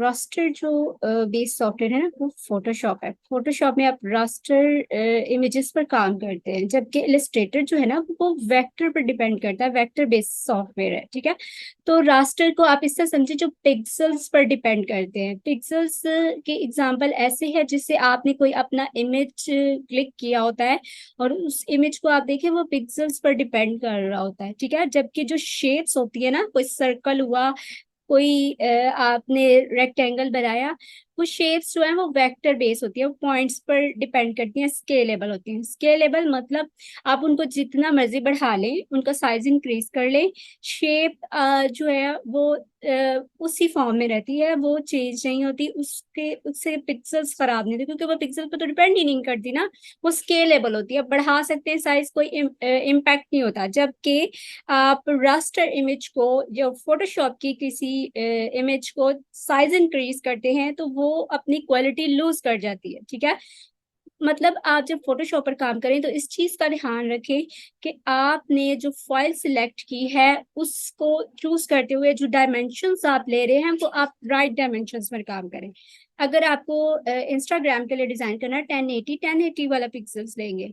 Raster जो base software है ना वो फोटोशॉप है। फोटोशॉप में आप रास्टर इमेजेस पर काम करते हैं, जबकि इलस्ट्रेटर जो है ना वो वेक्टर पर डिपेंड करता है, वेक्टर बेस्ड सॉफ्टवेयर है। ठीक है, तो रास्टर को आप इससे समझे जो पिक्सल्स पर डिपेंड करते हैं। पिक्सल्स के एग्जांपल ऐसे है जिससे आपने कोई अपना इमेज क्लिक किया होता है और उस इमेज को आप देखें वो पिक्सल्स पर डिपेंड कर रहा होता है। ठीक है, जबकि जो शेप्स होती है ना, कोई सर्कल हुआ, कोई आपने रेक्टेंगल बनाया, वो शेप्स जो है वो वेक्टर बेस होती है, वो पॉइंट्स पर डिपेंड करती हैं, स्केलेबल होती हैं। स्केलेबल मतलब आप उनको जितना मर्जी बढ़ा लें, उनका साइज इंक्रीज कर लें, शेप जो है वो उसी फॉर्म में रहती है, वो चेंज नहीं होती, उसके उससे पिक्सल्स खराब नहीं होती, क्योंकि वो पिक्सल पर तो डिपेंड ही नहीं करती ना, वो स्केलेबल होती है, बढ़ा सकते हैं साइज, कोई इम्पैक्ट नहीं होता। जबकि आप रास्टर इमेज को, जो फोटोशॉप की किसी इमेज को साइज इंक्रीज करते हैं तो वो अपनी क्वालिटी लूज कर जाती है। ठीक है, मतलब आप जब फोटोशॉप पर काम करें तो इस चीज का ध्यान रखें कि आपने जो फाइल सिलेक्ट की है उसको चूज करते हुए जो डायमेंशंस आप ले रहे हैं वो आप राइट डायमेंशंस पर काम करें। अगर आपको इंस्टाग्राम के लिए डिजाइन करना है, 1080 वाला पिक्सल्स लेंगे।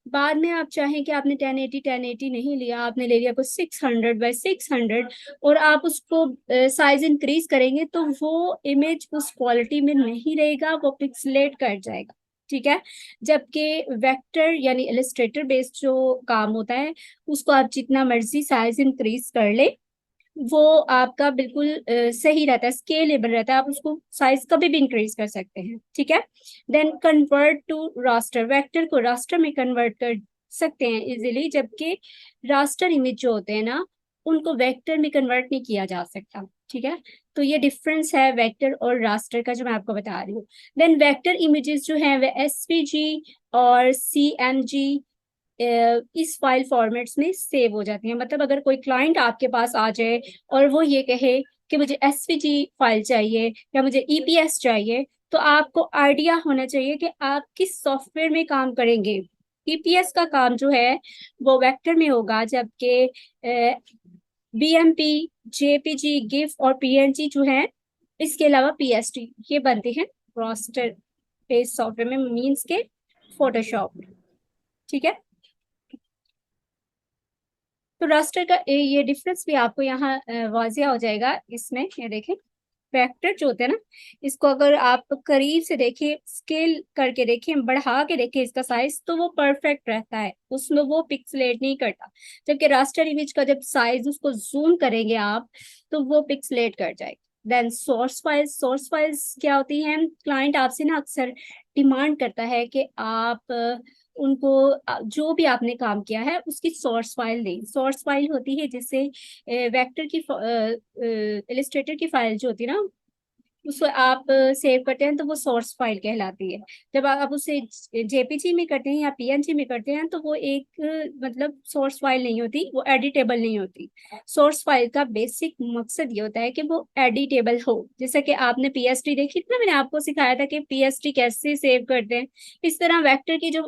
बाद में आप चाहें कि आपने 1080 नहीं लिया, आपने ले लिया कुछ 600 बाय 600, और आप उसको साइज इंक्रीज करेंगे तो वो इमेज उस क्वालिटी में नहीं रहेगा, वो पिक्सलेट कर जाएगा। ठीक है, जबकि वेक्टर यानी इलस्ट्रेटर बेस्ड जो काम होता है उसको आप जितना मर्जी साइज इंक्रीज कर ले, वो आपका बिल्कुल सही रहता है, स्केलेबल रहता है, आप उसको साइज कभी भी इंक्रीज कर सकते हैं। ठीक है, then convert to raster, vector को रास्टर में कन्वर्ट कर सकते हैं इजीली, जबकि रास्टर इमेज जो होते हैं ना उनको वेक्टर में कन्वर्ट नहीं किया जा सकता। ठीक है, तो ये डिफरेंस है वेक्टर और रास्टर का जो मैं आपको बता रही हूँ। देन वेक्टर इमेजेस जो है वे एसवीजी और सीएमजी इस फाइल फॉर्मेट्स में सेव हो जाती है। मतलब अगर कोई क्लाइंट आपके पास आ जाए और वो ये कहे कि मुझे एसवीजी फाइल चाहिए या मुझे ईपीएस चाहिए, तो आपको आइडिया होना चाहिए कि आप किस सॉफ्टवेयर में काम करेंगे। ईपीएस का काम जो है वो वेक्टर में होगा, जबकि बीएमपी, जेपीजी, गिफ और पीएनजी जो है, इसके अलावा पीएसटी, ये बनते हैं रास्टर बेस्ड सॉफ्टवेयर में, मीन्स के फोटोशॉप। ठीक है, तो रास्टर का ये डिफरेंस भी आपको यहाँ वाजिया हो जाएगा। इसमें ये देखें, वेक्टर जो होते हैं ना, इसको अगर आप करीब से देखें, स्केल करके देखें, बढ़ा के देखें इसका साइज, तो वो परफेक्ट रहता है, उसमें वो पिक्सलेट नहीं करता। जबकि रास्टर इमेज का जब साइज उसको जूम करेंगे आप तो वो पिक्सलेट कर जाएगा। Then source files, source files क्या होती हैं, क्लाइंट आपसे ना अक्सर डिमांड करता है कि आप उनको जो भी आपने काम किया है उसकी सोर्स फाइल दें। सोर्स फाइल होती है जिससे वेक्टर की इलिस्ट्रेटर की फाइल जो होती है ना, उसको आप सेव करते हैं तो वो सोर्स फाइल कहलाती है। जब आप उसे जेपीजी में करते हैं या पीएनजी में करते हैं तो वो एक मतलब सोर्स फाइल नहीं होती, वो एडिटेबल नहीं होती। सोर्स फाइल का बेसिक मकसद ये होता है कि वो एडिटेबल हो। जैसे कि आपने पीएसटी देखी थी ना, मैंने आपको सिखाया था कि पीएसटी कैसे सेव करते हैं, इस तरह वेक्टर की जो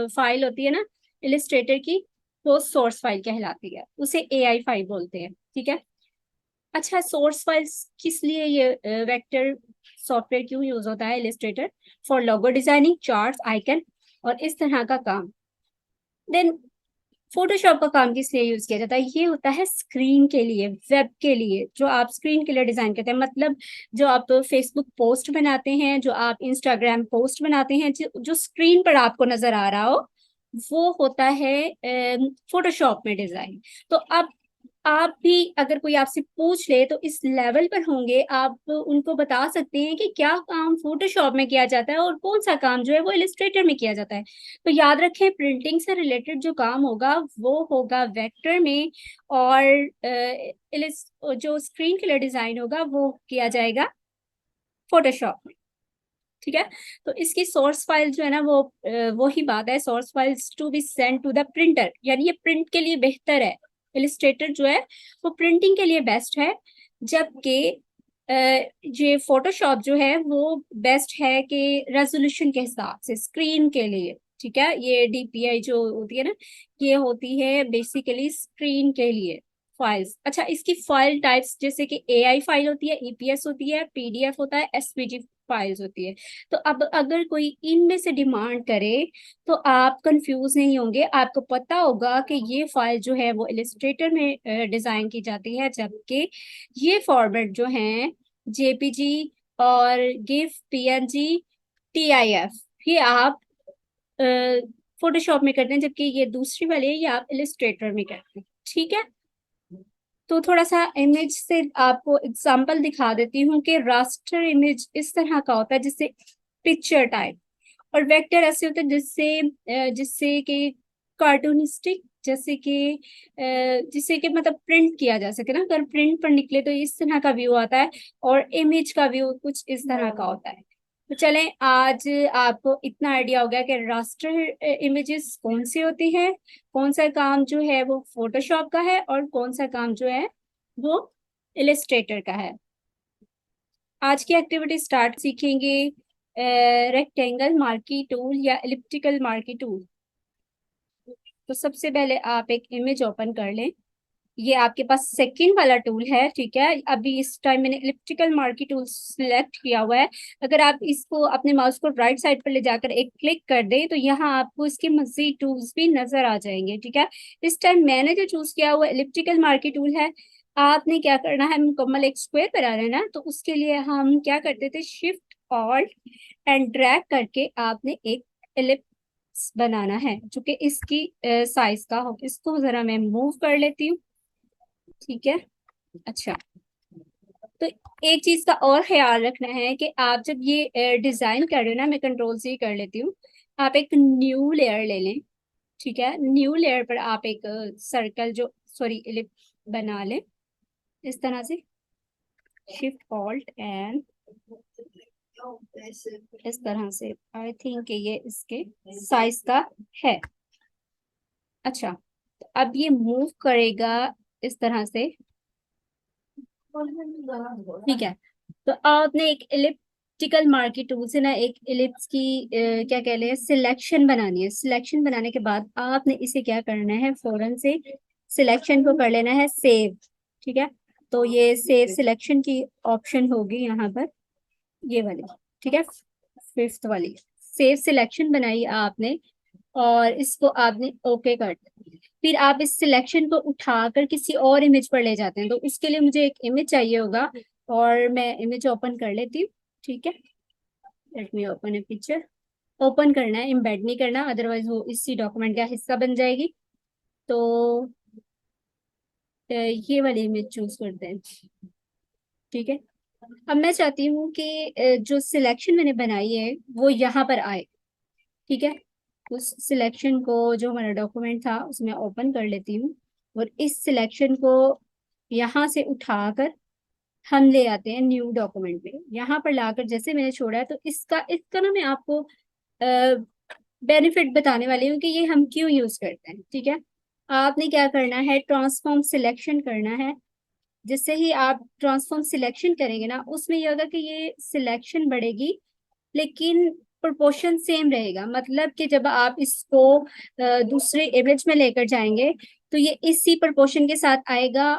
फाइल होती है ना इलिस्ट्रेटर की, वो सोर्स फाइल कहलाती है, उसे एआई फाइल बोलते हैं। ठीक है, अच्छा, सोर्स फाइल्स किस लिए ये वेक्टर सॉफ्टवेयर क्यों यूज होता है Illustrator? For logo designing, charts, icon और इस तरह का काम। देन फोटोशॉप का काम किस लिए यूज किया जाता है? ये होता है स्क्रीन के लिए, वेब के लिए, जो आप स्क्रीन के लिए डिजाइन करते हैं। मतलब जो आप फेसबुक पोस्ट बनाते हैं, जो आप इंस्टाग्राम पोस्ट बनाते हैं, जो स्क्रीन पर आपको नजर आ रहा हो, वो होता है फोटोशॉप में डिजाइन। तो अब आप भी अगर कोई आपसे पूछ ले तो इस लेवल पर होंगे, आप उनको बता सकते हैं कि क्या काम फोटोशॉप में किया जाता है और कौन सा काम जो है वो इलिस्ट्रेटर में किया जाता है। तो याद रखें, प्रिंटिंग से रिलेटेड जो काम होगा वो होगा वेक्टर में, और जो स्क्रीन के लिए डिजाइन होगा वो किया जाएगा फोटोशॉप में। ठीक है, तो इसकी सोर्स फाइल जो है ना वो ही बात है, source files to be send to the printer, यानी ये प्रिंट के लिए बेहतर है। इलिस्ट्रेटर जो है वो प्रिंटिंग के लिए बेस्ट है, जबकि ये फोटोशॉप जो है वो बेस्ट है कि रेजोल्यूशन के हिसाब से स्क्रीन के लिए। ठीक है, ये डीपीआई जो होती है ना, ये होती है बेसिकली स्क्रीन के लिए। फाइल्स। अच्छा, इसकी फाइल टाइप्स जैसे कि एआई फाइल होती है, ईपीएस होती है, पीडीएफ होता है, एसवीजी फाइल्स होती है। तो अब अगर कोई इनमें से डिमांड करे तो आप कंफ्यूज नहीं होंगे, आपको पता होगा कि ये फाइल जो है वो इलस्ट्रेटर में डिजाइन की जाती है, जबकि ये फॉर्मेट जो है जेपीजी और गिफ, पीएनजी, टीआईएफ, ये आप फोटोशॉप में करते हैं, जबकि ये दूसरी वाली है ये आप इलस्ट्रेटर में करते हैं। ठीक है, तो थोड़ा सा इमेज से आपको एग्जांपल दिखा देती हूँ कि रास्टर इमेज इस तरह का होता है जिससे पिक्चर टाइप, और वेक्टर ऐसे होते हैं जिससे कि कार्टूनिस्टिक, जैसे कि जिससे कि मतलब प्रिंट किया जा सके ना, अगर प्रिंट पर निकले तो इस तरह का व्यू आता है, और इमेज का व्यू कुछ इस तरह का होता है। तो चलें, आज आपको इतना आइडिया हो गया कि रास्टर इमेजेस कौन सी होती है, कौन सा काम जो है वो फोटोशॉप का है, और कौन सा काम जो है वो इलस्ट्रेटर का है। आज की एक्टिविटी स्टार्ट सीखेंगे रेक्टेंगल मार्की टूल या एलिप्टिकल मार्की टूल। तो सबसे पहले आप एक इमेज ओपन कर लें, ये आपके पास सेकंड वाला टूल है, ठीक है। अभी इस टाइम मैंने इलिप्टिकल मार्की टूल सिलेक्ट किया हुआ है। अगर आप इसको अपने माउस को राइट साइड पर ले जाकर एक क्लिक कर दें तो यहाँ आपको इसके मजीद टूल्स भी नजर आ जाएंगे, ठीक है। इस टाइम मैंने जो चूज किया हुआ इलिप्टिकल मार्की टूल है। आपने क्या करना है, मुकम्मल एक स्क्वायर बना लेना है, तो उसके लिए हम क्या करते थे, शिफ्ट ऑल्ट एंड ड्रैग करके आपने एक एलिप्स बनाना है जो कि इसकी साइज का हो। इसको जरा मैं मूव कर लेती हूँ, ठीक है। अच्छा, तो एक चीज का और ख्याल रखना है कि आप जब ये डिजाइन कर रहे हो ना, मैं कंट्रोल से ही कर लेती हूँ, आप एक न्यू लेयर ले लें, ठीक है। न्यू लेयर पर आप एक सर्कल जो सॉरी एलिप्स बना लें इस तरह से, शिफ्ट ऑल्ट एंड इस तरह से। आई थिंक ये इसके साइज का है। अच्छा, तो अब ये मूव करेगा इस तरह से, ठीक है। तो आपने एक इलिप्टिकल मार्की टूल से ना एक इलिप्स की क्या कह लें सिलेक्शन बनानी है। सिलेक्शन बनाने के बाद आपने इसे क्या करना है, फौरन से सिलेक्शन को कर लेना है सेव, ठीक है। तो ये सेव सिलेक्शन की ऑप्शन होगी यहाँ पर, ये वाली, ठीक है, फिफ्थ वाली। सेव सिलेक्शन बनाई आपने और इसको आपने ओके कर दिया। फिर आप इस सिलेक्शन को उठाकर किसी और इमेज पर ले जाते हैं, तो उसके लिए मुझे एक इमेज चाहिए होगा, और मैं इमेज ओपन कर लेती हूँ, ठीक है। लेट मी ओपन ए पिक्चर। ओपन करना है, एम्बेड नहीं करना, अदरवाइज वो इसी डॉक्यूमेंट का हिस्सा बन जाएगी। तो ये वाली इमेज चूज करते हैं, ठीक है। अब मैं चाहती हूँ कि जो सिलेक्शन मैंने बनाई है वो यहाँ पर आए, ठीक है। उस सिलेक्शन को जो हमारा डॉक्यूमेंट था उसमें ओपन कर लेती हूँ, और इस सिलेक्शन को यहाँ से उठाकर हम ले आते हैं न्यू डॉक्यूमेंट में। यहाँ पर लाकर जैसे मैंने छोड़ा है, तो इसका इसका ना मैं आपको बेनिफिट बताने वाली हूँ कि ये हम क्यों यूज करते हैं, ठीक है। आपने क्या करना है, ट्रांसफॉर्म सिलेक्शन करना है। जिससे ही आप ट्रांसफॉर्म सिलेक्शन करेंगे ना, उसमें यह होगा कि ये सिलेक्शन बढ़ेगी लेकिन प्रोपोर्शन सेम रहेगा। मतलब कि जब आप इसको दूसरे इमेज में लेकर जाएंगे तो ये इसी प्रोपोर्शन के साथ आएगा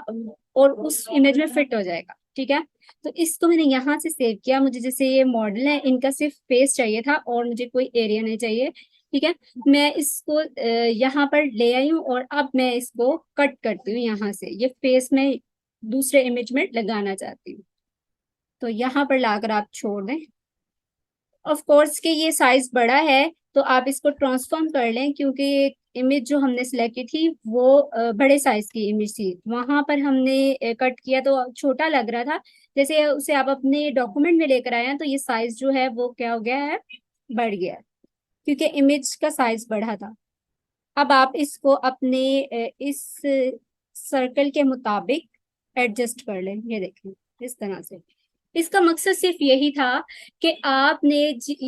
और उस इमेज में फिट हो जाएगा, ठीक है। तो इसको मैंने यहाँ से सेव किया। मुझे जैसे ये मॉडल है इनका सिर्फ फेस चाहिए था और मुझे कोई एरिया नहीं चाहिए, ठीक है। मैं इसको यहाँ पर ले आई हूँ और अब मैं इसको कट करती हूँ यहाँ से। ये फेस में दूसरे इमेज में लगाना चाहती हूँ, तो यहाँ पर लाकर आप छोड़ दें। ऑफ कोर्स कि ये साइज बड़ा है तो आप इसको ट्रांसफॉर्म कर लें, क्योंकि इमेज जो हमने सिलेक्ट की थी वो बड़े साइज की इमेज थी, वहां पर हमने कट किया तो छोटा लग रहा था। जैसे उसे आप अपने डॉक्यूमेंट में लेकर आए हैं तो ये साइज जो है वो क्या हो गया है, बढ़ गया है, क्योंकि इमेज का साइज बढ़ा था। अब आप इसको अपने इस सर्कल के मुताबिक एडजस्ट कर लें, ये देखें इस तरह से। इसका मकसद सिर्फ यही था कि आपने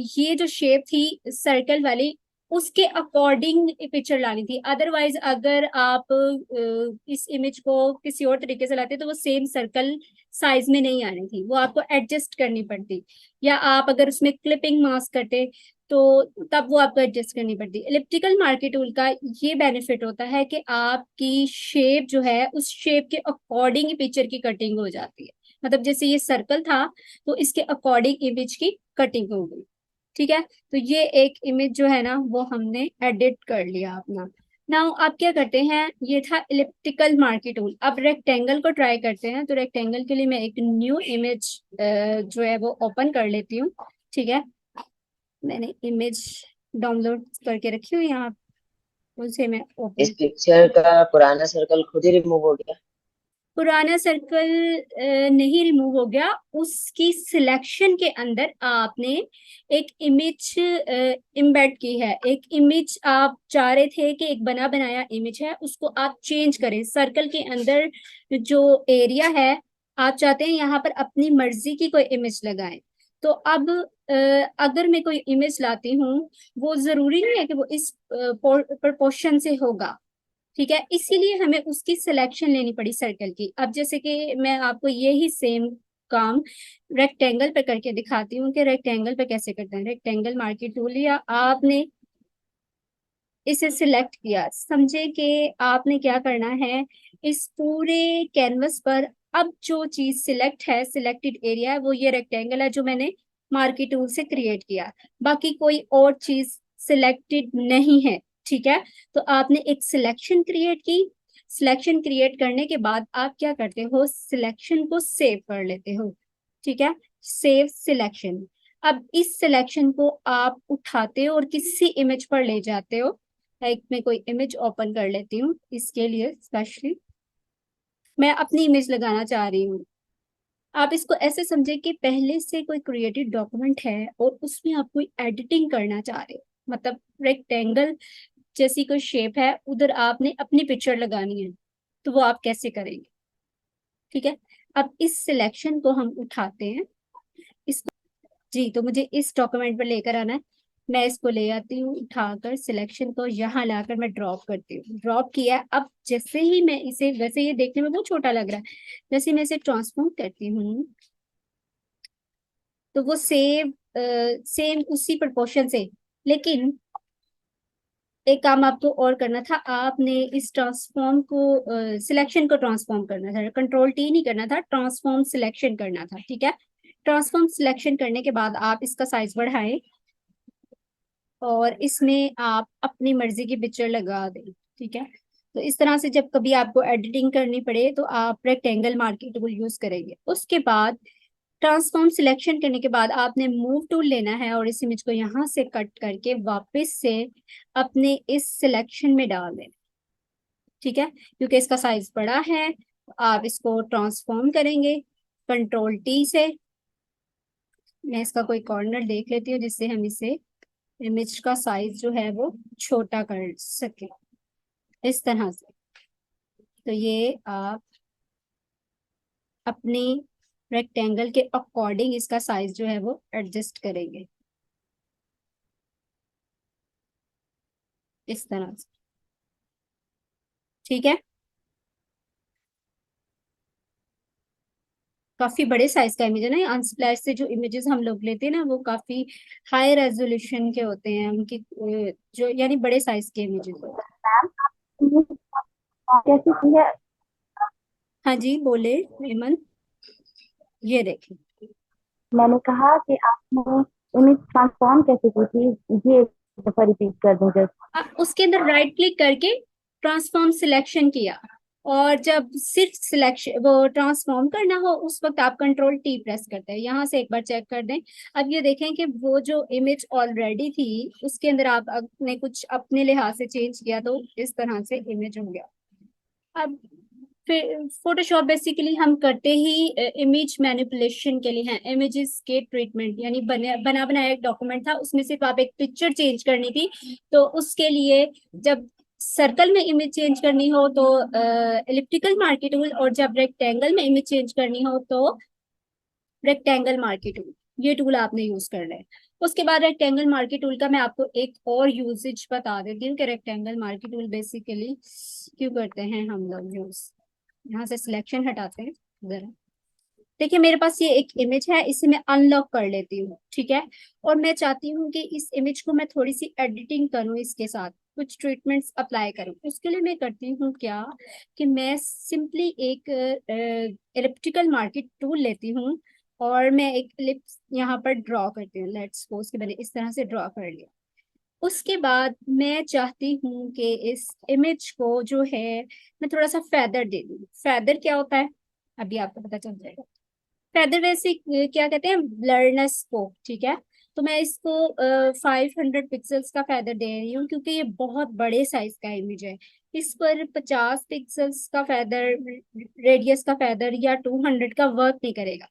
ये जो शेप थी सर्कल वाली उसके अकॉर्डिंग पिक्चर लानी थी। अदरवाइज अगर आप इस इमेज को किसी और तरीके से लाते तो वो सेम सर्कल साइज में नहीं आनी थी, वो आपको एडजस्ट करनी पड़ती। या आप अगर उसमें क्लिपिंग मास्क करते तो तब वो आपको एडजस्ट करनी पड़ती है। एलिप्टिकल मार्की टूल का ये बेनिफिट होता है कि आपकी शेप जो है उस शेप के अकॉर्डिंग ही पिक्चर की कटिंग हो जाती है। मतलब जैसे ये सर्कल था तो इसके अकॉर्डिंग इमेज की कटिंग हो गई। ठीक है, तो ये एक इमेज जो है ना वो हमने एडिट कर लिया अपना। नाउ आप क्या करते हैं, ये था इलिप्टिकल मार्की टूल। अब रेक्टेंगल को ट्राई करते हैं। तो रेक्टेंगल के लिए मैं एक न्यू इमेज जो है वो ओपन कर लेती हूँ। ठीक है, मैंने इमेज डाउनलोड करके रखी हुई है यहाँ, उसे मैं इस ओपन। पिक्चर का पुराना सर्कल खुद ही रिमूव हो गया? पुराना सर्कल नहीं रिमूव हो गया, उसकी सिलेक्शन के अंदर आपने एक इमेज इम्बेड की है। एक इमेज आप चाह रहे थे कि एक बना बनाया इमेज है उसको आप चेंज करें। सर्कल के अंदर जो एरिया है आप चाहते हैं यहाँ पर अपनी मर्जी की कोई इमेज लगाएं। तो अब अगर मैं कोई इमेज लाती हूँ, वो जरूरी नहीं है कि वो इस प्रोपोर्शन से होगा। ठीक है, इसीलिए हमें उसकी सिलेक्शन लेनी पड़ी सर्कल की। अब जैसे कि मैं आपको यही सेम काम रेक्टेंगल पे करके दिखाती हूँ कि रेक्टेंगल पे कैसे करते हैं। रेक्टेंगल मार्की टूल लिया आपने, इसे सिलेक्ट किया। समझे कि आपने क्या करना है, इस पूरे कैनवस पर अब जो चीज सिलेक्ट है, सिलेक्टेड एरिया है, वो ये रेक्टेंगल है जो मैंने मार्की टूल से क्रिएट किया। बाकी कोई और चीज सिलेक्टेड नहीं है। ठीक है, तो आपने एक सिलेक्शन क्रिएट की। सिलेक्शन क्रिएट करने के बाद आप क्या करते हो, सिलेक्शन को सेव कर लेते हो। ठीक है, सेव सिलेक्शन। अब इस सिलेक्शन को आप उठाते हो और किसी इमेज पर ले जाते हो। लाइक मैं कोई इमेज ओपन कर लेती हूँ, इसके लिए स्पेशली मैं अपनी इमेज लगाना चाह रही हूँ। आप इसको ऐसे समझे कि पहले से कोई क्रिएटेड डॉक्यूमेंट है और उसमें आप कोई एडिटिंग करना चाह रहे हो। मतलब रेक्टेंगल जैसी कोई शेप है, उधर आपने अपनी पिक्चर लगानी है, तो वो आप कैसे करेंगे। ठीक है, अब इस सिलेक्शन को हम उठाते हैं। इसको जी, तो मुझे इस डॉक्यूमेंट पर लेकर आना है। मैं इसको ले आती हूँ उठाकर, सिलेक्शन को यहाँ लाकर मैं ड्रॉप करती हूँ। ड्रॉप किया, अब जैसे ही मैं इसे, वैसे ये देखने में बहुत छोटा लग रहा है, जैसे मैं इसे ट्रांसफॉर्म करती हूँ तो वो सेम उसी प्रोपोर्शन से। लेकिन एक काम आपको और करना था, आपने इस ट्रांसफॉर्म को, सिलेक्शन को ट्रांसफॉर्म करना था। कंट्रोल टी नहीं करना था, ट्रांसफॉर्म सिलेक्शन करना था। ठीक है, ट्रांसफॉर्म सिलेक्शन करने के बाद आप इसका साइज बढ़ाएं और इसमें आप अपनी मर्जी की पिक्चर लगा दें। ठीक है, तो इस तरह से जब कभी आपको एडिटिंग करनी पड़े तो आप रेक्टेंगल मार्की टूल यूज करेंगे। उसके बाद ट्रांसफॉर्म सिलेक्शन करने के बाद आपने मूव टूल लेना है और इस इमेज को यहाँ से कट करके वापस से अपने इस सिलेक्शन में डाल देना। ठीक है, क्योंकि इसका साइज बड़ा है तो आप इसको ट्रांसफॉर्म करेंगे कंट्रोल टी से। मैं इसका कोई कॉर्नर देख लेती हूँ जिससे हम इसे, इमेज का साइज जो है वो छोटा कर सके, इस तरह से। तो ये आप अपनी रेक्टेंगल के अकॉर्डिंग इसका साइज जो है वो एडजस्ट करेंगे, इस तरह से। ठीक है, काफी बड़े साइज का इमेज है ना। अनस्प्लैश से जो इमेजेस हम लोग लेते हैं ना वो काफी हाई रेजोल्यूशन के होते हैं उनकी, जो यानी बड़े साइज के इमेजेस होते हैं। मैम, कैसी की है? हाँ जी, बोले हेमंत। ये देखें, मैंने कहा कि आपने इमेज ट्रांसफॉर्म कैसे की थी, ये एक दफा रिपीट कर दें जस्ट। उसके अंदर राइट क्लिक करके ट्रांसफॉर्म सिलेक्शन किया, और जब सिर्फ सिलेक्शन वो ट्रांसफॉर्म करना हो उस वक्त आप कंट्रोल टी प्रेस करते हैं। यहाँ से एक बार चेक कर दें। अब ये देखें कि वो जो इमेज ऑलरेडी थी उसके अंदर आपने कुछ अपने लिहाज से चेंज किया तो इस तरह से इमेज हो गया। अब फिर फोटोशॉप बेसिकली हम करते ही इमेज मैनिपुलेशन के लिए हैं। इमेजेस के ट्रीटमेंट यानी बना बनाया एक डॉक्यूमेंट था, उसमें सिर्फ आप एक पिक्चर चेंज करनी थी। तो उसके लिए जब सर्कल में इमेज चेंज करनी हो तो एलिप्टिकल मार्की टूल, और जब रेक्टेंगल में इमेज चेंज करनी हो तो रेक्टेंगल मार्की टूल, ये टूल आपने यूज करना है। उसके बाद रेक्टेंगल मार्की टूल का मैं आपको एक और यूजेज बता देती हूँ कि रेक्टेंगल मार्की टूल बेसिकली क्यों करते हैं हम लोग यूज। यहाँ से सिलेक्शन हटाते हैं जरा। देखिए मेरे पास ये एक इमेज है, इसे मैं अनलॉक कर लेती हूँ, ठीक है। और मैं चाहती हूँ कि इस इमेज को मैं थोड़ी सी एडिटिंग करूँ, इसके साथ कुछ ट्रीटमेंट्स अप्लाई करूँ। उसके लिए मैं करती हूँ क्या, कि मैं सिंपली एक एलिप्टिकल मार्केट टूल लेती हूँ और मैं एक एलिप्स यहाँ पर ड्रॉ करती हूँ। लेट्स सपोज कि मैंने इस तरह से ड्रॉ कर लिया। उसके बाद मैं चाहती हूँ कि इस इमेज को जो है मैं थोड़ा सा फेदर दे दूँ। फेदर क्या होता है अभी आपको पता चल जाएगा। फेदर वैसे क्या कहते हैं, ब्लरनेस को, ठीक है। तो मैं इसको 500 पिक्सल्स का फेदर दे रही हूँ, क्योंकि ये बहुत बड़े साइज का इमेज है। इस पर 50 पिक्सल्स का फेदर, रेडियस का फेदर या 200 का वर्क नहीं करेगा,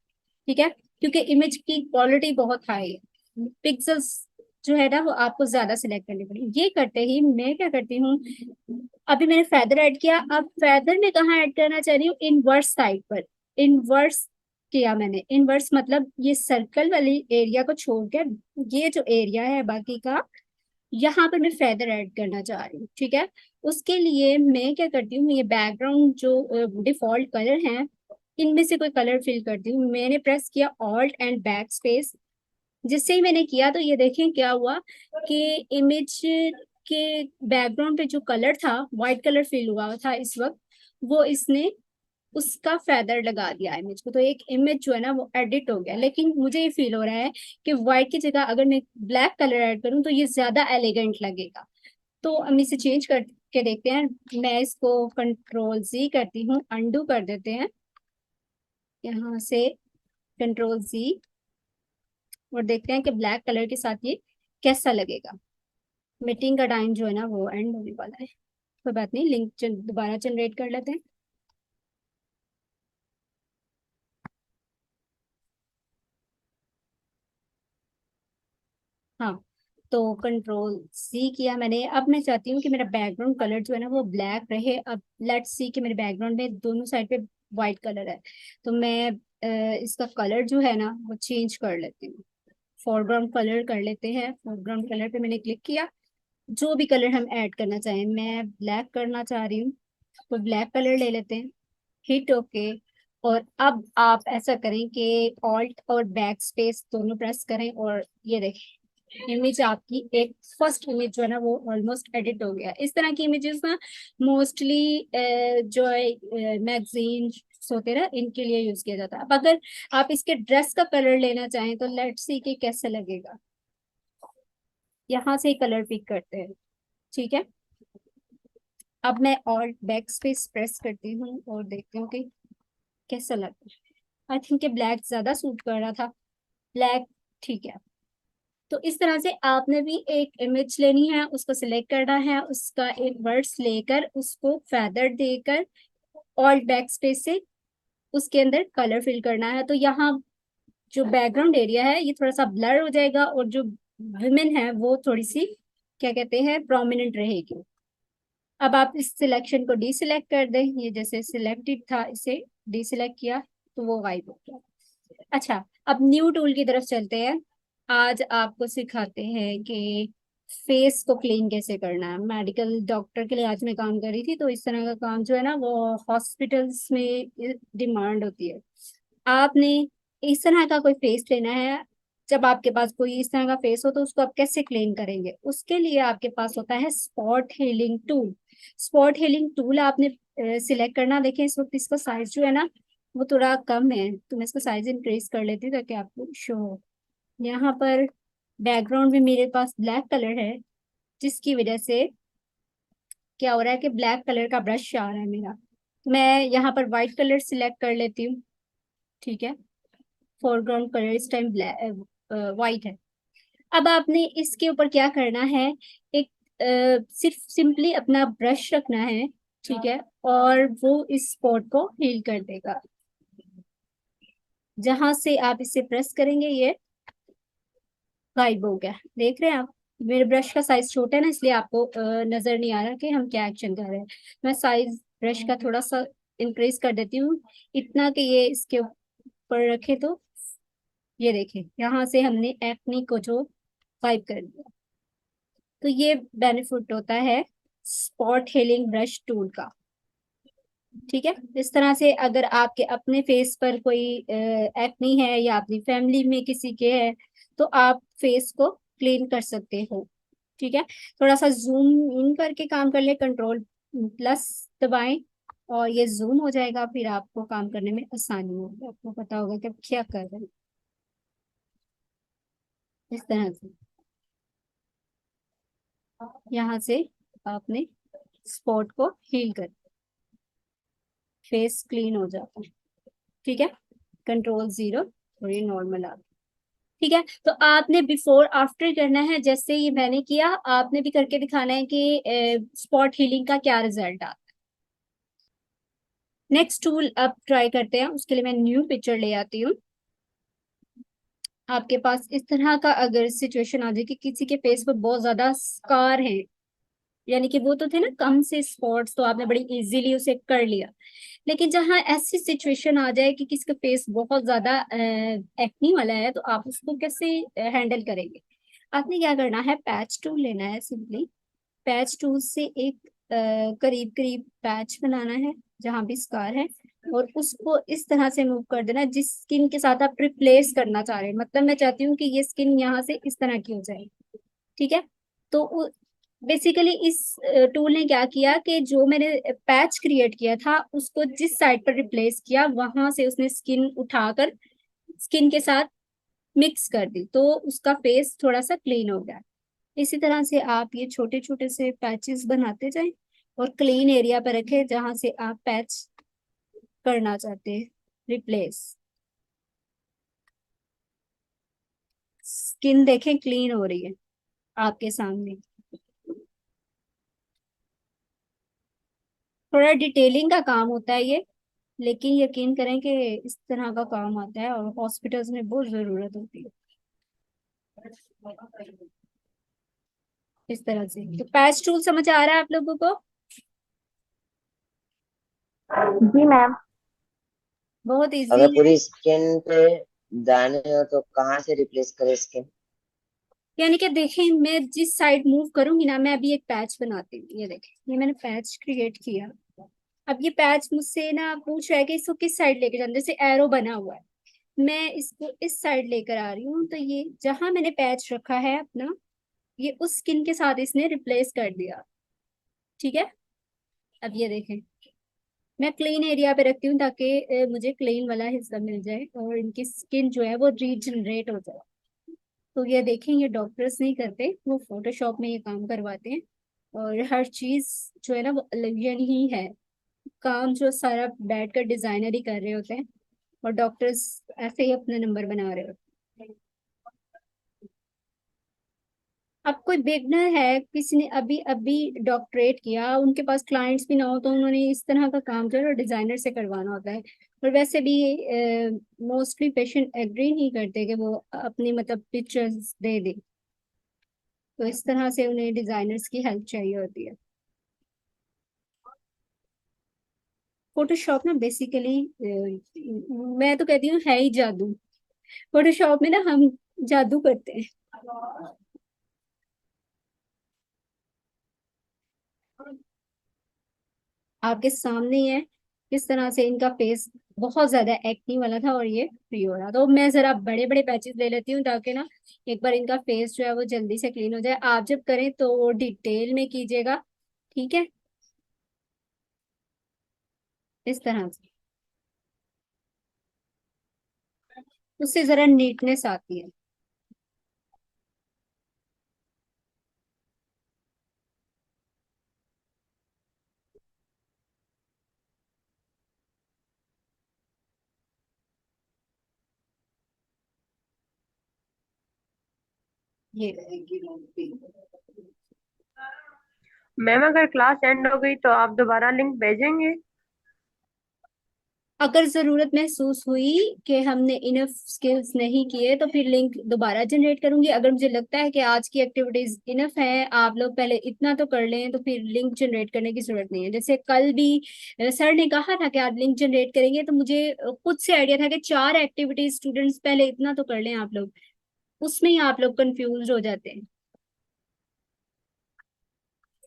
ठीक है। क्योंकि इमेज की क्वालिटी बहुत हाई है, पिक्सल्स जो है ना वो आपको ज्यादा सिलेक्ट करनी पड़ेगी। ये करते ही मैं क्या करती हूँ, अभी मैंने फेदर ऐड किया, अब फेदर में कहाँ ऐड करना चाह रही हूँ, इनवर्स साइड पर। इनवर्स किया मैंने, इनवर्स मतलब ये सर्कल वाली एरिया को छोड़कर ये जो एरिया है बाकी का, यहाँ पर मैं फेदर ऐड करना चाह रही हूँ, ठीक है। उसके लिए मैं क्या करती हूँ, ये बैकग्राउंड जो डिफॉल्ट कलर हैं इनमें से कोई कलर फिल करती हूँ। मैंने प्रेस किया ऑल्ट एंड बैक स्पेस। जिससे ही मैंने किया तो ये देखें क्या हुआ कि इमेज के बैकग्राउंड पे जो कलर था, व्हाइट कलर फिल हुआ था इस वक्त, वो इसने उसका फेदर लगा दिया इमेज को। तो एक इमेज जो है ना वो एडिट हो गया। लेकिन मुझे ये फील हो रहा है कि व्हाइट की जगह अगर मैं ब्लैक कलर ऐड करूँ तो ये ज्यादा एलिगेंट लगेगा। तो हम इसे चेंज करके देखते हैं। मैं इसको कंट्रोल Z करती हूँ, अंडू कर देते हैं यहाँ से, कंट्रोल Z, और देखते हैं कि ब्लैक कलर के साथ ये कैसा लगेगा। मीटिंग का टाइम जो है ना वो एंड होने वाला है, कोई बात नहीं, लिंक दोबारा जनरेट कर लेते हैं। हाँ, तो कंट्रोल C किया मैंने। अब मैं चाहती हूँ कि मेरा बैकग्राउंड कलर जो है ना वो ब्लैक रहे। अब लेट्स सी कि मेरे बैकग्राउंड में दोनों साइड पे वाइट कलर है। तो मैं इसका कलर जो है ना वो चेंज कर लेती हूँ। फोरग्राउंड कलर कर लेते हैं। फोरग्राउंड कलर पे मैंने क्लिक किया। जो भी कलर हम ऐड करना चाहें, मैं ब्लैक करना चाह रही हूँ तो ब्लैक कलर ले लेते हैं। Hit okay. और अब आप ऐसा करें कि ऑल्ट और बैक स्पेस दोनों प्रेस करें और ये देखें इमेज आपकी एक फर्स्ट इमेज जो है ना वो ऑलमोस्ट एडिट हो गया। इस तरह की इमेजेस ना मोस्टली जो मैगजीन होते हैं ना इनके लिए यूज किया जाता है। अब अगर आप इसके ड्रेस का कलर लेना चाहें तो लेट्स सी कि कैसे लगेगा। यहाँ से कलर पिक करते हैं, ठीक है। अब मैं ऑल्ट बैक स्पेस प्रेस करती हूँ और देखती हूँ कि कैसा लगता है। आई थिंक ब्लैक ज्यादा सूट कर रहा था, ब्लैक, ठीक है। तो इस तरह से आपने भी एक इमेज लेनी है, उसको सिलेक्ट करना है, उसका एक वर्ड्स लेकर उसको फेदर देकर ऑल्ट बैक स्पेस से उसके अंदर कलर फिल करना है। तो यहाँ जो बैकग्राउंड एरिया है ये थोड़ा सा ब्लर हो जाएगा और जो विमेन है वो थोड़ी सी क्या कहते हैं प्रोमिनेंट रहेगी। अब आप इस सिलेक्शन को डीसिलेक्ट कर दें। ये जैसे सिलेक्टेड था इसे डीसिलेक्ट किया तो वो गायब हो गया। अच्छा, अब न्यू टूल की तरफ चलते हैं। आज आपको सिखाते हैं कि फेस को क्लीन कैसे करना है। मेडिकल डॉक्टर के लिए आज मैं काम कर रही थी, तो इस तरह का काम जो है ना वो हॉस्पिटल्स में डिमांड होती है। आपने इस तरह का कोई फेस लेना है। जब आपके पास कोई इस तरह का फेस हो तो उसको आप कैसे क्लीन करेंगे, उसके लिए आपके पास होता है spot healing tool. Spot healing tool आपने सिलेक्ट करना। देखें इस वक्त इसका साइज जो है ना वो थोड़ा कम है, तो मैं इसका साइज इंक्रीज कर लेती हूँ ताकि आपको शो हो। यहाँ पर बैकग्राउंड भी मेरे पास ब्लैक कलर है, जिसकी वजह से क्या हो रहा है कि ब्लैक कलर का ब्रश आ रहा है मेरा। तो मैं यहाँ पर व्हाइट कलर सिलेक्ट कर लेती हूँ, ठीक है। फोरग्राउंड कलर इस टाइम ब्लैक व्हाइट है। अब आपने इसके ऊपर क्या करना है, एक सिर्फ सिंपली अपना ब्रश रखना है, ठीक है। और वो इस स्पॉट को हील कर देगा। जहां से आप इसे प्रेस करेंगे ये गायब हो गया। देख रहे हैं आप, मेरे ब्रश का साइज छोटा है ना इसलिए आपको नजर नहीं आ रहा कि हम क्या एक्शन कर रहे हैं। मैं साइज ब्रश का थोड़ा सा इंक्रीज कर देती हूँ, इतना कि ये इसके ऊपर रखे तो ये देखें यहाँ से हमने एक्नी को जो गायब कर दिया। तो ये बेनिफिट होता है स्पॉट हीलिंग ब्रश टूल का। ठीक है। इस तरह से अगर आपके अपने फेस पर कोई एक्नी है या अपनी फैमिली में किसी के है, तो आप फेस को क्लीन कर सकते हो। ठीक है। थोड़ा सा जूम इन करके काम कर ले, कंट्रोल प्लस दबाएं और ये जूम हो जाएगा, फिर आपको काम करने में आसानी होगी, आपको पता होगा कि आप क्या कर रहे हैं। इस तरह से यहाँ से आपने स्पॉट को हील कर, फेस क्लीन हो जाता है। ठीक है। कंट्रोल जीरो और ये नॉर्मल आ गया। ठीक है। तो आपने बिफोर आफ्टर करना है, जैसे ये मैंने किया आपने भी करके दिखाना है कि स्पॉट हीलिंग का क्या रिजल्ट आता है। नेक्स्ट टूल अब ट्राई करते हैं, उसके लिए मैं न्यू पिक्चर ले आती हूँ। आपके पास इस तरह का अगर सिचुएशन आ जाए कि किसी के फेस पर बहुत ज्यादा स्कार है, यानी कि वो तो थे ना कम से स्पॉट्स, तो आपने बड़ी इजीली उसे कर लिया। लेकिन जहाँ ऐसी सिचुएशन आ जाए कि किसी का फेस बहुत ज्यादा एक्नी वाला है, तो आप उसको कैसे हैंडल करेंगे। आपने क्या करना है, पैच टूल लेना है सिंपली। पैच टूल से एक करीब करीब पैच बनाना है जहां भी स्कार है, और उसको इस तरह से मूव कर देना जिस स्किन के साथ आप रिप्लेस करना चाह रहे हैं। मतलब मैं चाहती हूँ कि ये स्किन यहाँ से इस तरह की हो जाए। ठीक है। तो बेसिकली इस टूल ने क्या किया कि जो मैंने पैच क्रिएट किया था उसको जिस साइड पर रिप्लेस किया, वहां से उसने स्किन उठाकर स्किन के साथ मिक्स कर दी, तो उसका फेस थोड़ा सा क्लीन हो गया। इसी तरह से आप ये छोटे छोटे से पैचेस बनाते जाएं और क्लीन एरिया पर रखें जहां से आप पैच करना चाहते हैं रिप्लेस। स्किन देखें क्लीन हो रही है आपके सामने। थोड़ा डिटेलिंग का काम होता है ये, लेकिन यकीन करें कि इस तरह का काम आता है और हॉस्पिटल्स में बहुत जरूरत होती है। इस तरह से तो पैच टूल समझ आ रहा है आप लोगों को। जी मैम। बहुत इजी अगर है। पूरी स्किन पे दाने हो तो कहाँ से रिप्लेस करें स्किन? यानी कि देखें मैं जिस साइड मूव करूंगी ना, मैं अभी एक पैच बनाती हूँ, ये देखें ये मैंने पैच क्रिएट किया। अब ये पैच मुझसे ना पूछ रहा है कि इसको किस साइड लेके जाना, जैसे एरो बना हुआ है, मैं इसको इस साइड लेकर आ रही हूँ, तो ये जहां मैंने पैच रखा है अपना, ये उस स्किन के साथ इसने रिप्लेस कर दिया। ठीक है। अब ये देखें मैं क्लीन एरिया पे रखती हूँ ताकि मुझे क्लीन वाला हिस्सा मिल जाए और इनकी स्किन जो है वो रीजनरेट हो जाए। तो ये देखें ये डॉक्टर्स नहीं करते, वो फोटोशॉप में ये काम करवाते हैं। और हर चीज जो है ना वो अलवियन ही है, काम जो सारा बैठ कर डिजाइनर ही कर रहे होते हैं, और डॉक्टर्स ऐसे ही अपना नंबर बना रहे होते हैं। अब कोई बिगनर है, किसी ने अभी अभी डॉक्टरेट किया, उनके पास क्लाइंट्स भी ना हो, तो उन्होंने इस तरह का काम जो है डिजाइनर से करवाना होता है। और वैसे भी मोस्टली पेशेंट एग्री नहीं करते कि वो अपनी मतलब पिक्चर्स दे दे, तो इस तरह से उन्हें डिजाइनर्स की हेल्प चाहिए होती है। फोटोशॉप ना बेसिकली मैं तो कहती हूँ है ही जादू। फोटोशॉप में ना हम जादू करते हैं। आपके सामने ही है किस तरह से इनका फेस बहुत ज्यादा एक्नी वाला था और ये फ्री हो रहा। तो मैं जरा बड़े बड़े पैचेस ले लेती हूँ ताकि ना एक बार इनका फेस जो है वो जल्दी से क्लीन हो जाए। आप जब करें तो डिटेल में कीजिएगा। ठीक है। इस तरह से उससे जरा नीटनेस आती है। ये मैम अगर क्लास एंड हो गई तो आप दोबारा लिंक भेजेंगे? अगर जरूरत महसूस हुई कि हमने इनफ स्किल्स नहीं किए तो फिर लिंक दोबारा जनरेट करूंगी। अगर मुझे लगता है कि आज की एक्टिविटीज इनफ है, आप लोग पहले इतना तो कर लें, तो फिर लिंक जनरेट करने की जरूरत नहीं है। जैसे कल भी सर ने कहा था कि आप लिंक जनरेट करेंगे, तो मुझे खुद से आइडिया था कि 4 एक्टिविटीज स्टूडेंट्स पहले इतना तो कर लें आप लोग, उसमें ही आप लोग कंफ्यूज हो जाते हैं।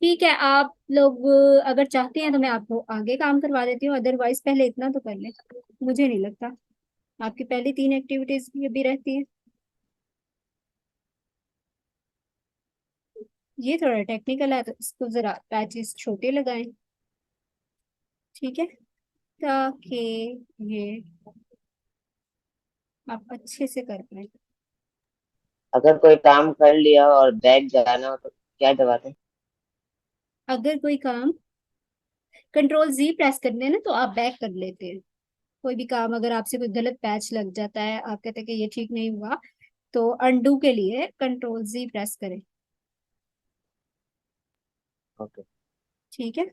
ठीक है, आप लोग अगर चाहते हैं तो मैं आपको आगे काम करवा देती हूँ, अदरवाइज पहले इतना तो कर लें। मुझे नहीं लगता आपकी पहली 3 एक्टिविटीज भी रहती है। ये थोड़ा टेक्निकल है तो इसको जरा पैचेस छोटे लगाएं, ठीक है, ताकि ये आप अच्छे से कर पाए। अगर कोई काम कर लिया और बैग जाना हो तो क्या दबाते हैं? अगर कोई काम कंट्रोल Z प्रेस करते हैं ना तो आप बैक कर लेते हैं। कोई भी काम अगर आपसे कोई गलत पैच लग जाता है, आप कहते हैं कि ये ठीक नहीं हुआ, तो अनडू के लिए कंट्रोल Z प्रेस करें, ओके। ठीक है।